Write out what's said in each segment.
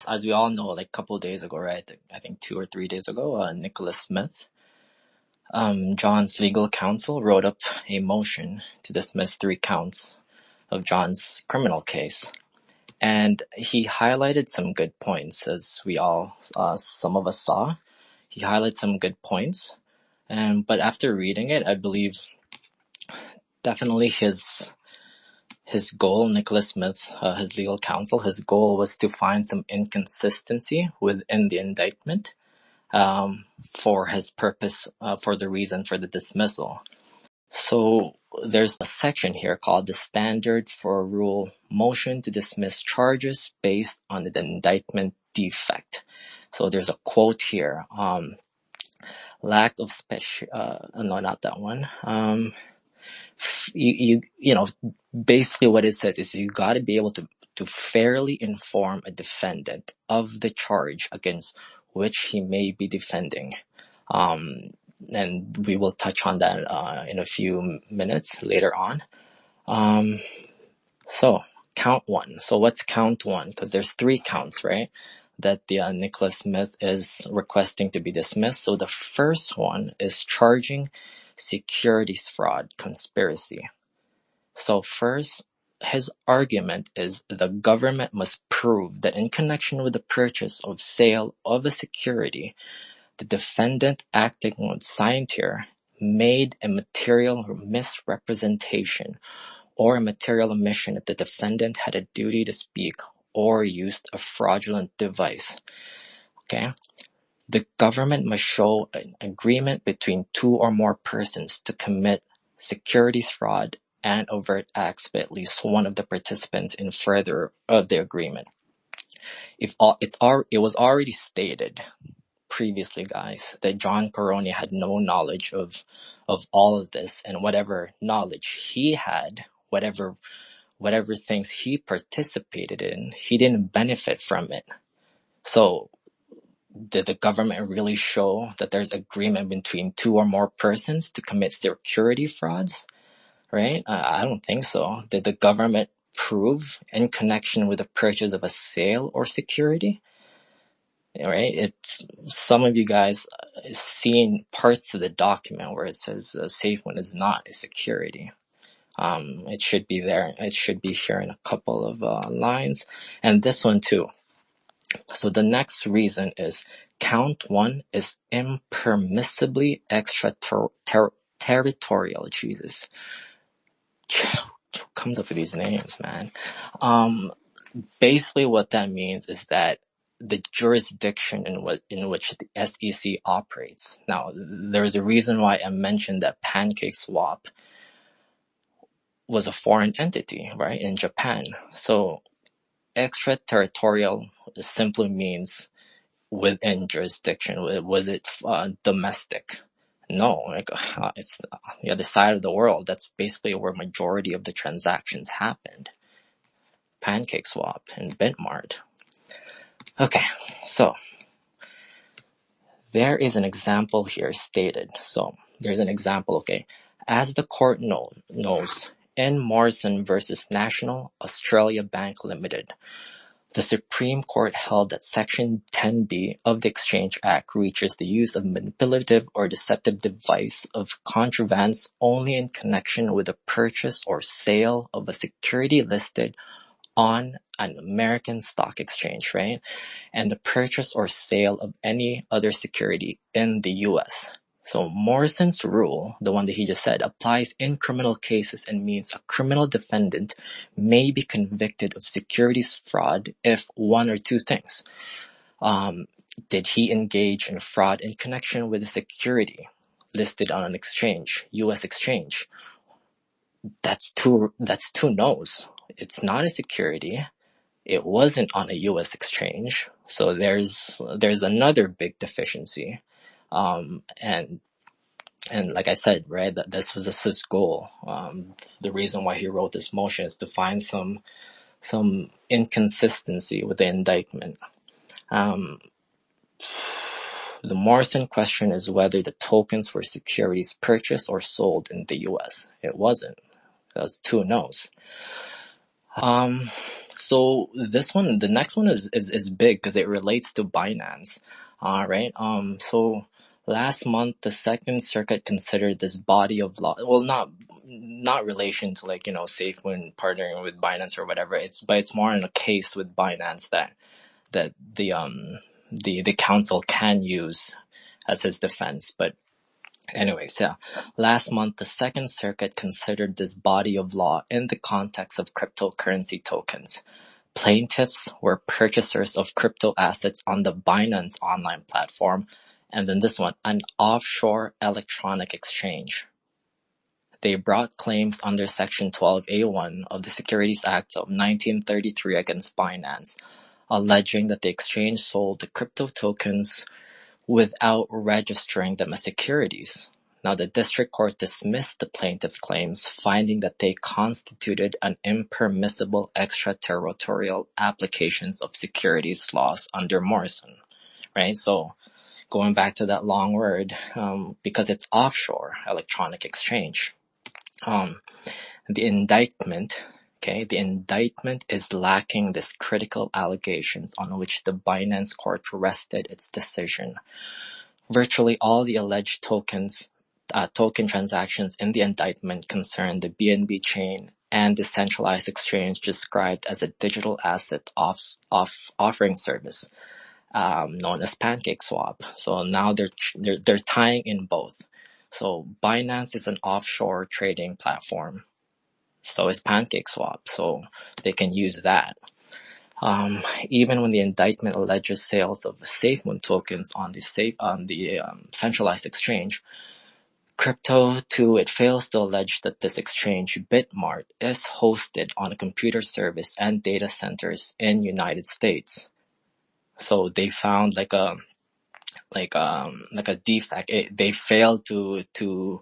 as we all know, like a couple of days ago, right? I think 2 or 3 days ago, Nicholas Smith, John's legal counsel, wrote up a motion to dismiss 3 counts of John's criminal case. And he highlighted some good points, as we all, some of us saw. He highlighted some good points. But after reading it, I believe definitely his goal, Nicholas Smith, his legal counsel, his goal was to find some inconsistency within the indictment for his purpose, for the reason for the dismissal. So there's a section here called the standard for a rule motion to dismiss charges based on the indictment defect. So there's a quote here, lack of no, not that one. You know, basically what it says is you got to be able to fairly inform a defendant of the charge against which he may be defending. And we will touch on that in a few minutes later on. So count 1. So what's count 1? Because there's 3 counts, right? That the Nicholas Smith is requesting to be dismissed. So the first one is charging securities fraud conspiracy. So first, his argument is the government must prove that in connection with the purchase or sale of a security, the defendant acting on signatory made a material misrepresentation or a material omission if the defendant had a duty to speak or used a fraudulent device. Okay? The government must show an agreement between 2 or more persons to commit securities fraud and overt acts by at least one of the participants in further of the agreement. It was already stated previously, guys, that John Karony had no knowledge of all of this, and whatever knowledge he had, whatever things he participated in, he didn't benefit from it. So did the government really show that there's agreement between 2 or more persons to commit security frauds? Right? I don't think so. Did the government prove in connection with the purchase of a sale or security? Right? It's some of you guys seen parts of the document where it says SafeMoon is not a security. It should be there. It should be here in a couple of lines, and this one too. So the next reason is count 1 is impermissibly extraterritorial. Jesus. Who comes up with these names, man? Basically what that means is that the jurisdiction in which the SEC operates. Now, there's a reason why I mentioned that PancakeSwap was a foreign entity, right, in Japan. So extraterritorial simply means within jurisdiction. Was it domestic? No, it's the other side of the world. That's basically where majority of the transactions happened. PancakeSwap and Bitmart. Okay, so there is an example here stated. So there's an example, okay. As the court knows, in Morrison versus National Australia Bank Limited, the Supreme Court held that Section 10B of the Exchange Act reaches the use of manipulative or deceptive device of contraventions only in connection with the purchase or sale of a security listed on an American stock exchange, right? And the purchase or sale of any other security in the U.S. So Morrison's rule, the one that he just said, applies in criminal cases and means a criminal defendant may be convicted of securities fraud if one or two things. Did he engage in fraud in connection with a security listed on an exchange, U.S. exchange? That's two no's. It's not a security. It wasn't on a U.S. exchange. So there's another big deficiency. And like I said, right, that this was his goal. The reason why he wrote this motion is to find some inconsistency with the indictment. The Morrison question is whether the tokens were securities purchased or sold in the U.S. It wasn't. That's two no's. So the next one is big because it relates to Binance. Right. So last month, the Second Circuit considered this body of law. Well, not relation to like, SafeMoon partnering with Binance or whatever. But it's more in a case with Binance that the council can use as his defense. But anyways, yeah. Last month, the Second Circuit considered this body of law in the context of cryptocurrency tokens. Plaintiffs were purchasers of crypto assets on the Binance online platform, and then this one, an offshore electronic exchange. They brought claims under Section 12A1 of the Securities Act of 1933 against Binance, alleging that the exchange sold the crypto tokens without registering them as securities. Now, the district court dismissed the plaintiff's claims, finding that they constituted an impermissible extraterritorial applications of securities laws under Morrison, right? So going back to that long word, because it's offshore electronic exchange. The indictment is lacking this critical allegations on which the Binance court rested its decision. Virtually all the alleged token transactions in the indictment concern the BNB chain and the centralized exchange described as a digital asset offering service, known as PancakeSwap. So now they're tying in both. So Binance is an offshore trading platform. So is PancakeSwap. So they can use that. Even when the indictment alleges sales of SafeMoon tokens on the centralized exchange, it fails to allege that this exchange, Bitmart, is hosted on a computer service and data centers in United States. So they found like a defect. They failed to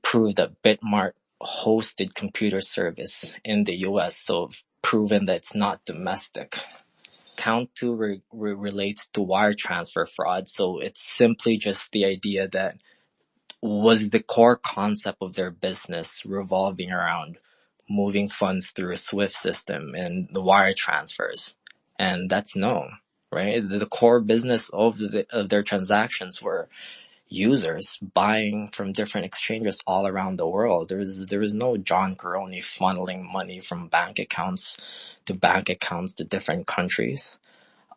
prove that Bitmart hosted computer service in the U.S. So proven that it's not domestic. Count 2 relates to wire transfer fraud. So it's simply just the idea that was the core concept of their business revolving around moving funds through a SWIFT system and the wire transfers. And that's no, right? The core business of their transactions were users buying from different exchanges all around the world. There was no John Karony funneling money from bank accounts to different countries.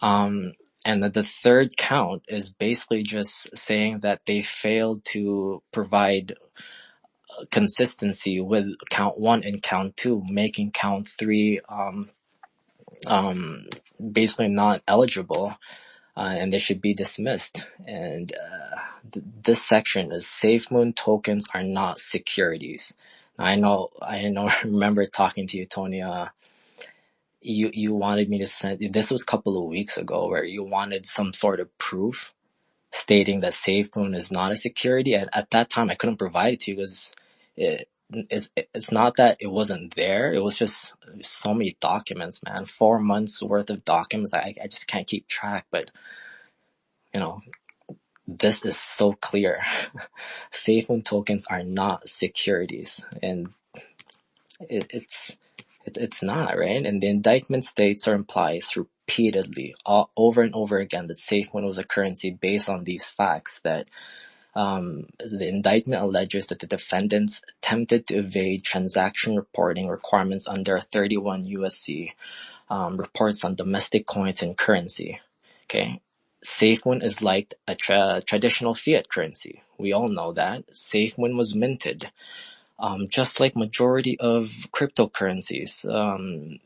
And the third count is basically just saying that they failed to provide consistency with count 1 and count 2, making count 3 basically not eligible. And they should be dismissed. And this section is SafeMoon tokens are not securities. I know. Remember talking to you, Tony. You wanted me to send. This was a couple of weeks ago, where you wanted some sort of proof stating that SafeMoon is not a security. And at that time, I couldn't provide it to you because it's not that it wasn't there. It was just so many documents, man. 4 months worth of documents. I just can't keep track. But this is so clear. SafeMoon tokens are not securities, and it's not, right? And the indictment states or implies repeatedly, over and over again, that SafeMoon was a currency based on these facts. That the indictment alleges that the defendants attempted to evade transaction reporting requirements under 31 USC reports on domestic coins and currency. Okay. SafeMoon is like a traditional fiat currency. We all know that. SafeMoon was minted. Just like majority of cryptocurrencies,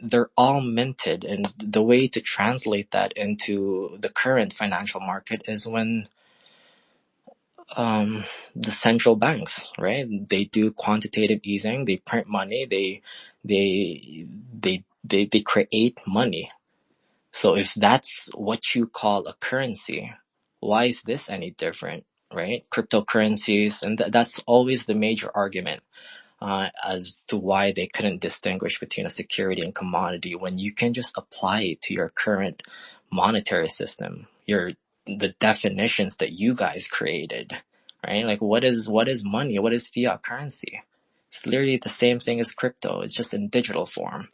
they're all minted, and the way to translate that into the current financial market is when the central banks, right? They do quantitative easing. They print money. They create money. So if that's what you call a currency, why is this any different, right? Cryptocurrencies, and that's always the major argument as to why they couldn't distinguish between a security and commodity when you can just apply it to your current monetary system, the definitions that you guys created, right? Like what is money? What is fiat currency? It's literally the same thing as crypto. It's just in digital form.